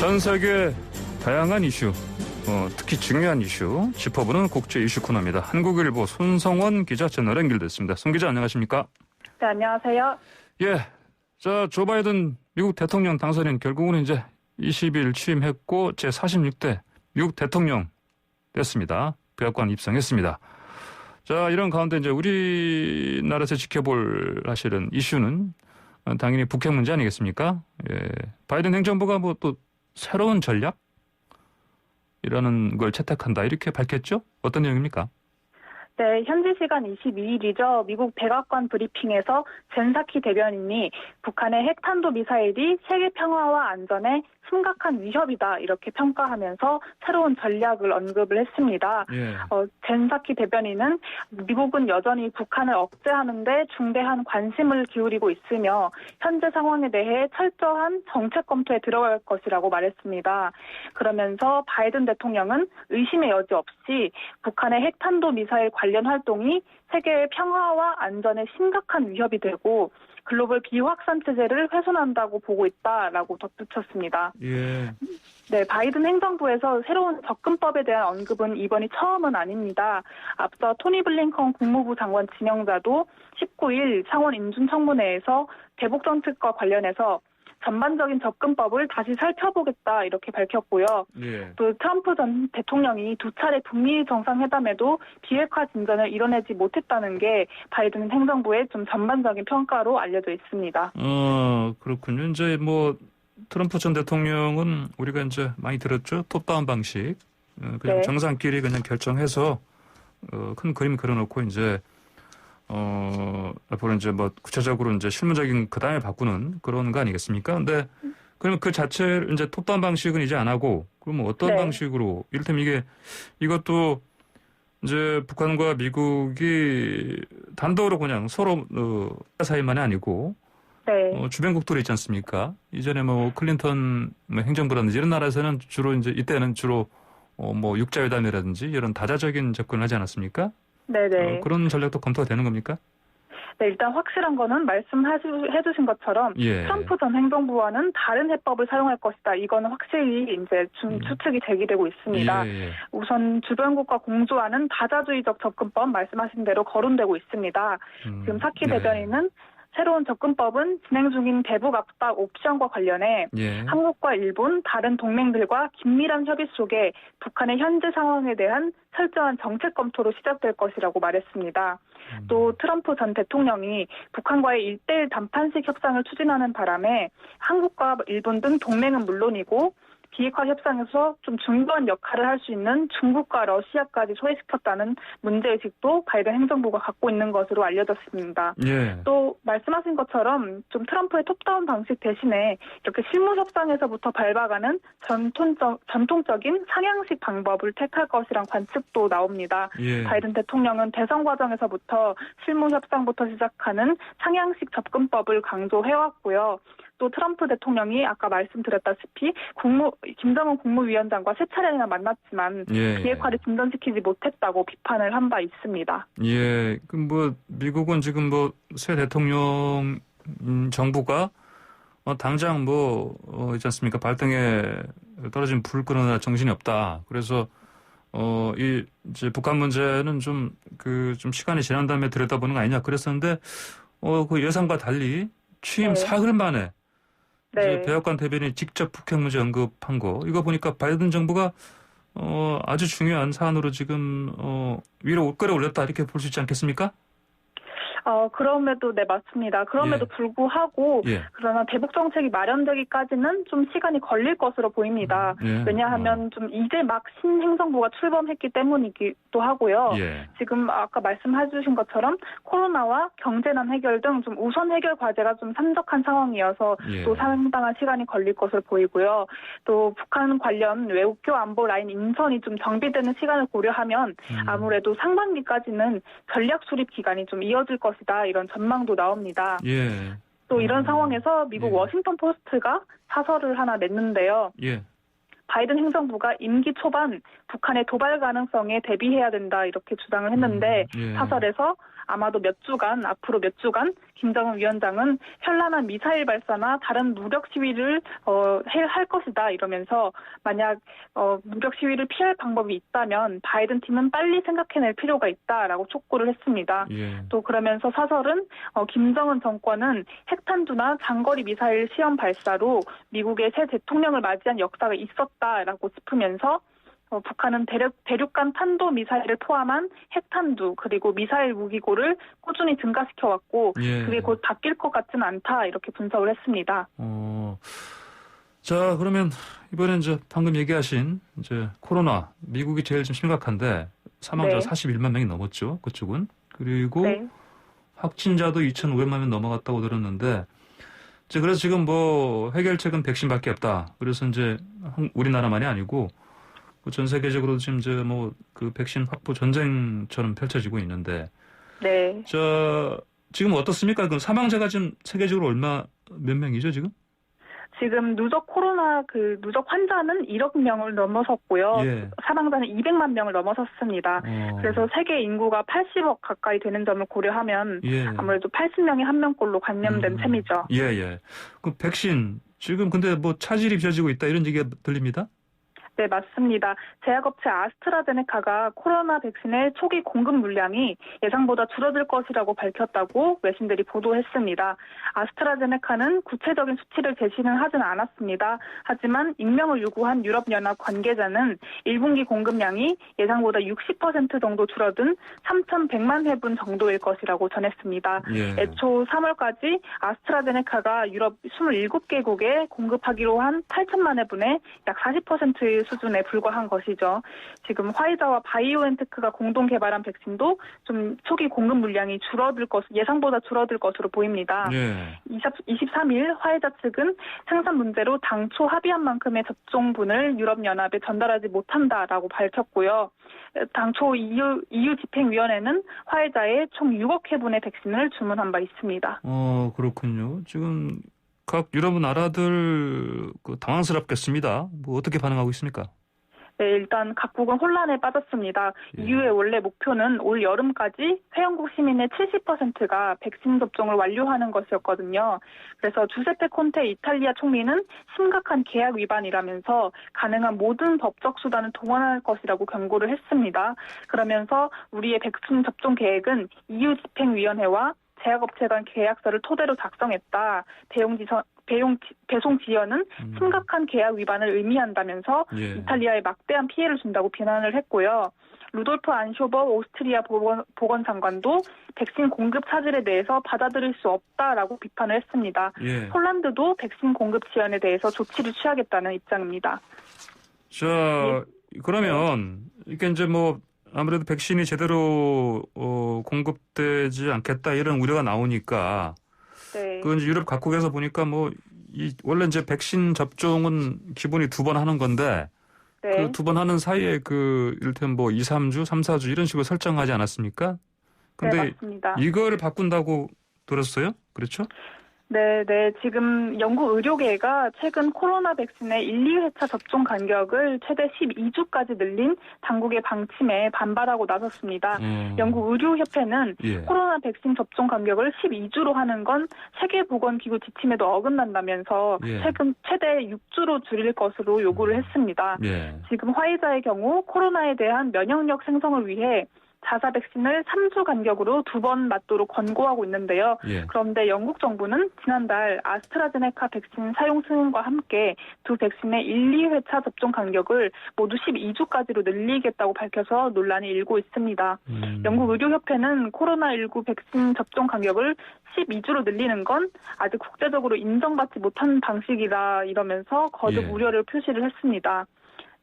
전 세계 다양한 이슈, 특히 중요한 이슈 짚어보는 국제 이슈 코너입니다. 한국일보 손성원 기자 전화로 연결됐습니다. 송 기자 안녕하십니까? 네, 안녕하세요. 예, 자, 조 바이든 미국 대통령 당선인 결국은 이제 20일 취임했고 제46대 미국 대통령 됐습니다. 백악관 입성했습니다. 자, 이런 가운데 이제 우리나라에서 지켜볼 사실은 이슈는 당연히 북핵 문제 아니겠습니까? 예, 바이든 행정부가 뭐 또 새로운 전략이라는 걸 채택한다 이렇게 밝혔죠? 어떤 내용입니까? 네, 현지 시간 22일이죠. 미국 백악관 브리핑에서 젠사키 대변인이 북한의 핵탄도 미사일이 세계 평화와 안전에 심각한 위협이다 이렇게 평가하면서 새로운 전략을 언급을 했습니다. 예. 젠사키 대변인은 미국은 여전히 북한을 억제하는 데 중대한 관심을 기울이고 있으며 현재 상황에 대해 철저한 정책 검토에 들어갈 것이라고 말했습니다. 그러면서 바이든 대통령은 의심의 여지 없이 북한의 핵탄도 미사일 관련 활동이 세계의 평화와 안전에 심각한 위협이 되고 글로벌 비확산 체제를 훼손한다고 보고 있다라고 덧붙였습니다. 예. 네, 바이든 행정부에서 새로운 접근법에 대한 언급은 이번이 처음은 아닙니다. 앞서 토니 블링컨 국무부 장관 지명자도 19일 창원 인준청문회에서 대북 정책과 관련해서 전반적인 접근법을 다시 살펴보겠다 이렇게 밝혔고요. 예. 또 트럼프 전 대통령이 두 차례 북미 정상회담에도 비핵화 진전을 이뤄내지 못했다는 게 바이든 행정부의 좀 전반적인 평가로 알려져 있습니다. 그렇군요. 이제 뭐 트럼프 전 대통령은 우리가 이제 많이 들었죠. 톱다운 방식. 그냥 네. 정상끼리 그냥 결정해서 큰 그림 그려놓고 이제 앞으로 이제 뭐 구체적으로 이제 실무적인 그 다음에 바꾸는 그런 거 아니겠습니까? 근데 그러면 그 자체를 이제 톱다운 방식은 이제 안 하고 그러면 어떤 네. 방식으로 이를테면 이것도 이제 북한과 미국이 단독으로 그냥 서로 사이만이 아니고 네. 주변국들이 있지 않습니까? 이전에 뭐 클린턴 행정부라든지 이런 나라에서는 주로 이제 이때는 주로 뭐 육자회담이라든지 이런 다자적인 접근을 하지 않았습니까? 네네. 그런 전략도 검토가 되는 겁니까? 네, 일단 확실한 거는 말씀해주신 것처럼 예. 트럼프 전 행정부와는 다른 해법을 사용할 것이다. 이거는 확실히 이제 추측이 제기되고 있습니다. 예. 우선 주변국과 공조하는 다자주의적 접근법 말씀하신 대로 거론되고 있습니다. 지금 사키 네. 대변인은 새로운 접근법은 진행 중인 대북 압박 옵션과 관련해 예. 한국과 일본, 다른 동맹들과 긴밀한 협의 속에 북한의 현재 상황에 대한 철저한 정책 검토로 시작될 것이라고 말했습니다. 또 트럼프 전 대통령이 북한과의 1대1 단판식 협상을 추진하는 바람에 한국과 일본 등 동맹은 물론이고 비핵화 협상에서 좀 중요한 역할을 할 수 있는 중국과 러시아까지 소외시켰다는 문제의식도 바이든 행정부가 갖고 있는 것으로 알려졌습니다. 예. 또 말씀하신 것처럼 좀 트럼프의 톱다운 방식 대신에 이렇게 실무 협상에서부터 밟아가는 전통적인 상향식 방법을 택할 것이란 관측도 나옵니다. 예. 바이든 대통령은 대선 과정에서부터 실무 협상부터 시작하는 상향식 접근법을 강조해왔고요. 또 트럼프 대통령이 아까 말씀드렸다시피 김정은 국무위원장과 세 차례나 만났지만 예. 비핵화를 진전시키지 못했다고 비판을 한 바 있습니다. 예. 그 뭐 미국은 지금 뭐 새 대통령 정부가 당장 있지 않습니까? 발등에 떨어진 불 끄느라 정신이 없다. 그래서 이제 북한 문제는 좀 시간이 지난 다음에 들여다보는 거 아니냐 그랬었는데 그 예상과 달리 취임 네. 사흘 만에 이제 네. 백악관 대변인이 직접 북핵 문제 언급한 거 이거 보니까 바이든 정부가 아주 중요한 사안으로 지금 위로 끌어올렸다 이렇게 볼 수 있지 않겠습니까? 그럼에도 네 맞습니다. 그럼에도 불구하고 예. 그러나 대북 정책이 마련되기까지는 좀 시간이 걸릴 것으로 보입니다. 예. 왜냐하면 좀 이제 막 신행정부가 출범했기 때문이기도 하고요. 예. 지금 아까 말씀해주신 것처럼 코로나와 경제난 해결 등 좀 우선 해결 과제가 좀 산적한 상황이어서 예. 또 상당한 시간이 걸릴 것으로 보이고요. 또 북한 관련 외국교 안보 라인 인선이 좀 정비되는 시간을 고려하면 아무래도 상반기까지는 전략 수립 기간이 좀 이어질 것이다 이런 전망도 나옵니다. 예. 또 이런 상황에서 미국 예. 워싱턴 포스트가 사설을 하나 냈는데요. 예. 바이든 행정부가 임기 초반 북한의 도발 가능성에 대비해야 된다 이렇게 주장을 했는데 예. 사설에서 아마도 앞으로 몇 주간 김정은 위원장은 현란한 미사일 발사나 다른 무력 시위를 할 것이다 이러면서 만약 무력 시위를 피할 방법이 있다면 바이든 팀은 빨리 생각해낼 필요가 있다라고 촉구를 했습니다. 예. 또 그러면서 사설은 김정은 정권은 핵탄두나 장거리 미사일 시험 발사로 미국의 새 대통령을 맞이한 역사가 있었다라고 짚으면서 북한은 대륙간 탄도 미사일을 포함한 핵탄두 그리고 미사일 무기고를 꾸준히 증가시켜왔고 예. 그게 곧 바뀔 것 같지는 않다 이렇게 분석을 했습니다. 자, 그러면 이번엔 방금 얘기하신 코로나 미국이 제일 좀 심각한데 사망자 네. 41만 명이 넘었죠. 그쪽은. 그리고 네. 확진자도 2,500만 명 넘어갔다고 들었는데 그래서 지금 해결책은 백신밖에 없다. 그래서 우리나라만이 아니고 전 세계적으로 지금 그 백신 확보 전쟁처럼 펼쳐지고 있는데 네. 지금 어떻습니까? 그럼 사망자가 지금 세계적으로 몇 명이죠, 지금? 지금 누적 환자는 1억 명을 넘어섰고요. 예. 사망자는 200만 명을 넘어섰습니다. 그래서 세계 인구가 80억 가까이 되는 점을 고려하면 예. 아무래도 80명이 한 명꼴로 감염된 셈이죠. 예. 그 백신 지금 근데 차질이 빚어지고 있다 이런 얘기가 들립니다. 네, 맞습니다. 제약업체 아스트라제네카가 코로나 백신의 초기 공급 물량이 예상보다 줄어들 것이라고 밝혔다고 외신들이 보도했습니다. 아스트라제네카는 구체적인 수치를 제시는 하진 않았습니다. 하지만 익명을 요구한 유럽연합 관계자는 1분기 공급량이 예상보다 60% 정도 줄어든 3,100만 회분 정도일 것이라고 전했습니다. 예. 애초 3월까지 아스트라제네카가 유럽 27개국에 공급하기로 한 8천만 회분의 약 40%의 수준에 불과한 것이죠. 지금 화이자와 바이오엔테크가 공동 개발한 백신도 좀 초기 공급 물량이 예상보다 줄어들 것으로 보입니다. 예. 23일 화이자 측은 생산 문제로 당초 합의한 만큼의 접종분을 유럽연합에 전달하지 못한다라고 밝혔고요. 당초 EU 집행위원회는 화이자에 총 6억 회분의 백신을 주문한 바 있습니다. 그렇군요. 지금 각 유럽 나라들 당황스럽겠습니다. 어떻게 반응하고 있습니까? 네, 일단 각국은 혼란에 빠졌습니다. 예. EU의 원래 목표는 올 여름까지 회원국 시민의 70%가 백신 접종을 완료하는 것이었거든요. 그래서 주세페 콘테 이탈리아 총리는 심각한 계약 위반이라면서 가능한 모든 법적 수단을 동원할 것이라고 경고를 했습니다. 그러면서 우리의 백신 접종 계획은 EU 집행위원회와 제약업체 간 계약서를 토대로 작성했다. 배송 지연은 심각한 계약 위반을 의미한다면서 예. 이탈리아에 막대한 피해를 준다고 비난을 했고요. 루돌프 안쇼버 오스트리아 보건장관도 백신 공급 차질에 대해서 받아들일 수 없다라고 비판을 했습니다. 예. 폴란드도 백신 공급 지연에 대해서 조치를 취하겠다는 입장입니다. 그러면 이게 아무래도 백신이 제대로 공급되지 않겠다 이런 우려가 나오니까 네. 유럽 각국에서 보니까 원래 백신 접종은 기본이 2번 하는 건데 네. 그 2번 하는 사이에 이를테면 2, 3주, 3, 4주 이런 식으로 설정하지 않았습니까? 근데 네, 맞습니다. 이거를 바꾼다고 들었어요? 그렇죠? 네. 지금 영국 의료계가 최근 코로나 백신의 1, 2회차 접종 간격을 최대 12주까지 늘린 당국의 방침에 반발하고 나섰습니다. 영국 의료협회는 예. 코로나 백신 접종 간격을 12주로 하는 건 세계보건기구 지침에도 어긋난다면서 예. 최근 최대 6주로 줄일 것으로 요구를 했습니다. 예. 지금 화이자의 경우 코로나에 대한 면역력 생성을 위해 자사 백신을 3주 간격으로 2번 맞도록 권고하고 있는데요. 예. 그런데 영국 정부는 지난달 아스트라제네카 백신 사용 승인과 함께 두 백신의 1, 2회차 접종 간격을 모두 12주까지로 늘리겠다고 밝혀서 논란이 일고 있습니다. 영국 의료협회는 코로나19 백신 접종 간격을 12주로 늘리는 건 아직 국제적으로 인정받지 못한 방식이라 이러면서 거듭 예. 우려를 표시를 했습니다.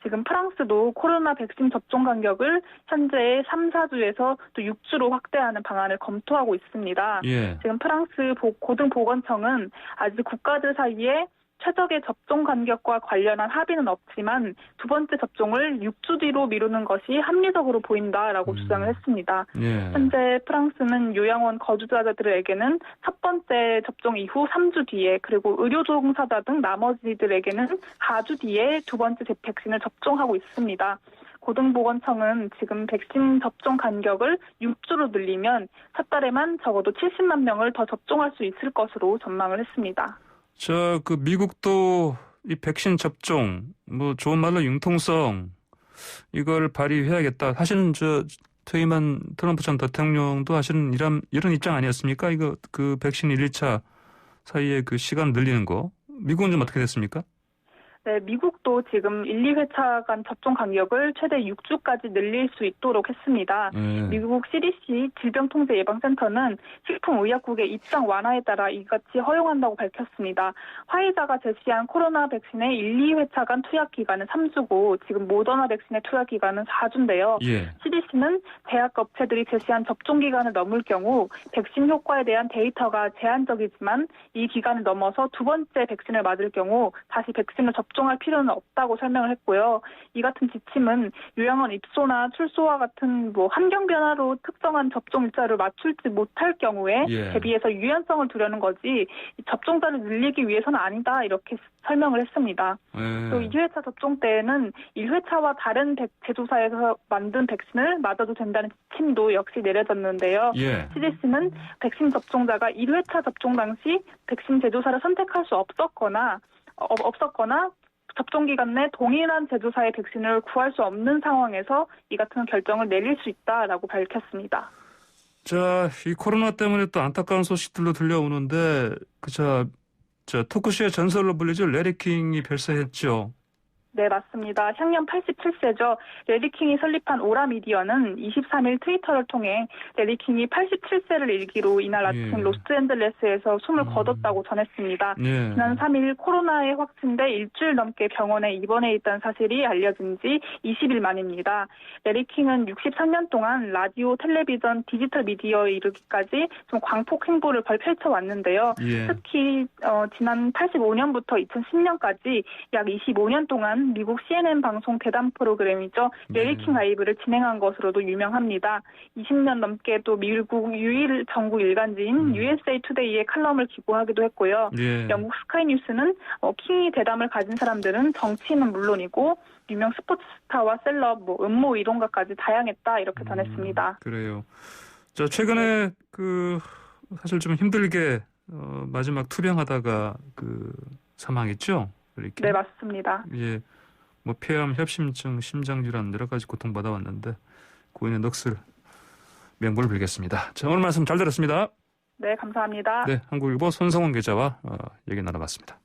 지금 프랑스도 코로나 백신 접종 간격을 현재의 3, 4주에서 또 6주로 확대하는 방안을 검토하고 있습니다. 예. 지금 프랑스 고등보건청은 아직 국가들 사이에 최적의 접종 간격과 관련한 합의는 없지만 두 번째 접종을 6주 뒤로 미루는 것이 합리적으로 보인다라고 주장을 했습니다. 예. 현재 프랑스는 요양원 거주자들에게는 첫 번째 접종 이후 3주 뒤에 그리고 의료 종사자 등 나머지들에게는 4주 뒤에 두 번째 백신을 접종하고 있습니다. 고등보건청은 지금 백신 접종 간격을 6주로 늘리면 첫 달에만 적어도 70만 명을 더 접종할 수 있을 것으로 전망을 했습니다. 그 미국도 이 백신 접종, 뭐 좋은 말로 융통성 이걸 발휘해야겠다. 사실은 퇴임한 트럼프 전 대통령도 사실은 이런 입장 아니었습니까? 이거 그 백신 1차 사이에 그 시간 늘리는 거. 미국은 좀 어떻게 됐습니까? 네, 미국도 지금 1, 2회차 간 접종 간격을 최대 6주까지 늘릴 수 있도록 했습니다. 미국 CDC 질병통제예방센터는 식품의약국의 입장 완화에 따라 이같이 허용한다고 밝혔습니다. 화이자가 제시한 코로나 백신의 1, 2회차 간 투약 기간은 3주고 지금 모더나 백신의 투약 기간은 4주인데요. 예. CDC는 제약 업체들이 제시한 접종 기간을 넘을 경우 백신 효과에 대한 데이터가 제한적이지만 이 기간을 넘어서 두 번째 백신을 맞을 경우 다시 백신을 접종할 필요는 없다고 설명을 했고요. 이 같은 지침은 요양원 입소나 출소와 같은 환경 변화로 특정한 접종 일자를 맞출지 못할 경우에 대비해서 유연성을 두려는 거지 접종자를 늘리기 위해서는 아니다 이렇게 설명을 했습니다. 또 2회차 접종 때에는 1회차와 다른 제조사에서 만든 백신을 맞아도 된다는 지침도 역시 내려졌는데요. CDC는 백신 접종자가 1회차 접종 당시 백신 제조사를 선택할 수 없었거나 접종 기간 내 동일한 제조사의 백신을 구할 수 없는 상황에서 이 같은 결정을 내릴 수 있다라고 밝혔습니다. 자, 이 코로나 때문에 또 안타까운 소식들로 들려오는데 토크쇼의 전설로 불리죠. 레리 킹이 별세했죠. 네, 맞습니다. 향년 87세죠. 레리 킹이 설립한 오라미디어는 23일 트위터를 통해 레리 킹이 87세를 일기로 이날 아침 로스앤젤레스에서 숨을 거뒀다고 전했습니다. 지난 3일 코로나에 확진돼 일주일 넘게 병원에 입원해 있다는 사실이 알려진 지 20일 만입니다. 레리 킹은 63년 동안 라디오, 텔레비전, 디지털 미디어에 이르기까지 좀 광폭 행보를 펼쳐왔는데요. 특히 지난 85년부터 2010년까지 약 25년 동안 미국 CNN 방송 대담 프로그램이죠. 레리 킹 라이브를 진행한 것으로도 유명합니다. 20년 넘게 또 미국 유일 정부 일간지인 USA 투데이에 칼럼을 기고하기도 했고요. 영국 스카이뉴스는 킹이 대담을 가진 사람들은 정치인은 물론이고 유명 스포츠 스타와 셀럽, 음모 이론가까지 다양했다 이렇게 전했습니다. 그래요. 자, 최근에 사실 좀 힘들게 마지막 투병하다가 사망했죠? 이렇게. 네, 맞습니다. 예, 폐암, 협심증, 심장질환 여러 가지 고통받아왔는데 고인의 넋을 명복을 빌겠습니다. 자, 오늘 말씀 잘 들었습니다. 네, 감사합니다. 네, 한국일보 손성원 기자와 얘기 나눠봤습니다.